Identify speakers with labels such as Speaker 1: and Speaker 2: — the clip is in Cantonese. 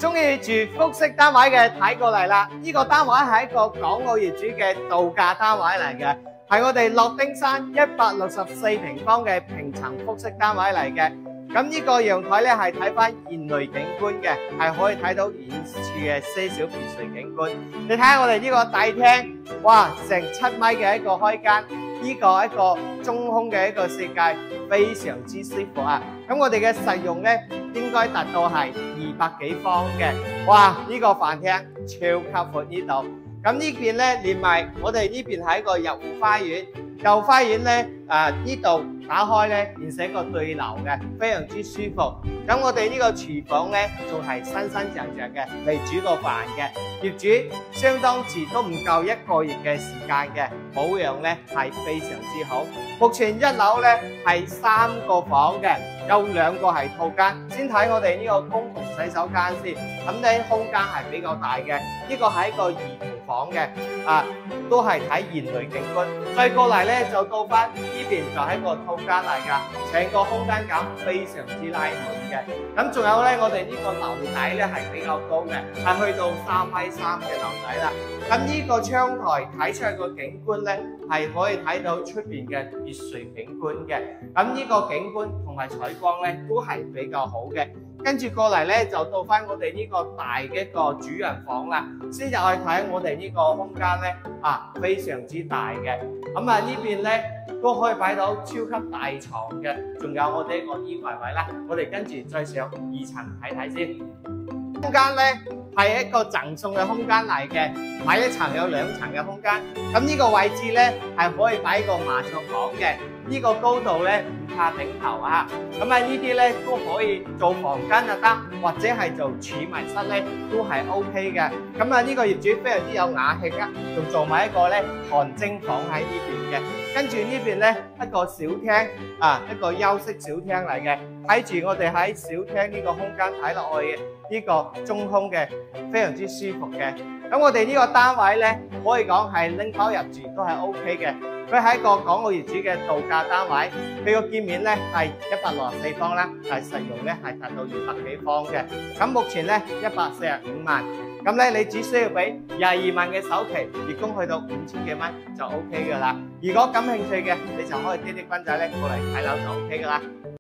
Speaker 1: 中意住複式單位嘅睇過嚟啦，呢個單位係一個港澳業主嘅度假單位嚟嘅，係我哋樂丁山164平方嘅平層複式單位嚟嘅。咁呢個陽台咧係睇翻園內景觀嘅，係可以睇到遠處嘅些少別墅景觀。你睇下我哋呢個大廳，哇，成7米嘅一個開間，呢個一個中空嘅一個設計，非常之舒服啊！咁我哋嘅實用咧應該達到係200幾方嘅，哇！呢個飯廳超級闊呢度。咁呢邊咧連埋我哋呢邊係一個入戶花園。入戶花園咧，呢度打開咧，現成一個對流嘅，非常之舒服。咁我哋呢個廚房咧，仲係新新淨淨嘅，未煮過飯嘅。業主相當遲都唔夠1個月嘅時間嘅，保養咧係非常之好。目前1樓咧係3個房嘅，有2個係套間。先睇我哋呢個公共洗手間先，咁咧空間係比較大嘅。呢個係一個兒童房嘅，都係睇園內景觀。再過嚟咧就到翻呢邊就係一個套間嚟㗎，成個空間感非常之拉滿嘅。咁仲有咧，我哋呢個樓底咧係比較高嘅，係去到3.3米嘅樓底啦。咁呢個窗台睇出去個景觀咧，係可以睇到出邊嘅別墅景觀嘅。咁呢個景觀同埋採光咧都係比較好嘅。跟住過嚟咧就到翻我哋呢個大嘅一個主人房啦。先入去睇我哋呢個空間咧，非常之大嘅。咁呢邊咧都可以擺到超級大床嘅，仲有我哋一個衣櫃位啦。我哋跟住再上2層睇睇先。空間咧係一個贈送嘅空間嚟嘅，買1層有2層嘅空間。咁呢個位置咧係可以擺一個麻雀房嘅，呢個高度咧唔怕頂頭啊。咁呢啲咧都可以做房間就得，或者係做儲物室咧都係 OK 嘅。咁呢個業主非常之有雅興啊，仲做埋一個咧汗蒸房喺呢邊嘅。跟住呢邊咧一個小廳一個休息小廳嚟嘅。睇住我哋喺小廳呢個空間睇落去嘅呢個中空嘅，非常之舒服嘅。咁我哋呢個單位咧可以講係拎包入住都係 OK 嘅。佢係一個港澳業主嘅度假單位，佢個建面咧係164方啦，但係實用咧係達到200幾方嘅。咁目前咧145萬，咁咧你只需要俾22萬嘅首期，月供去到5000幾蚊就 OK 噶啦。如果感興趣嘅，你就可以啲軍仔咧過嚟睇樓就 OK 噶啦。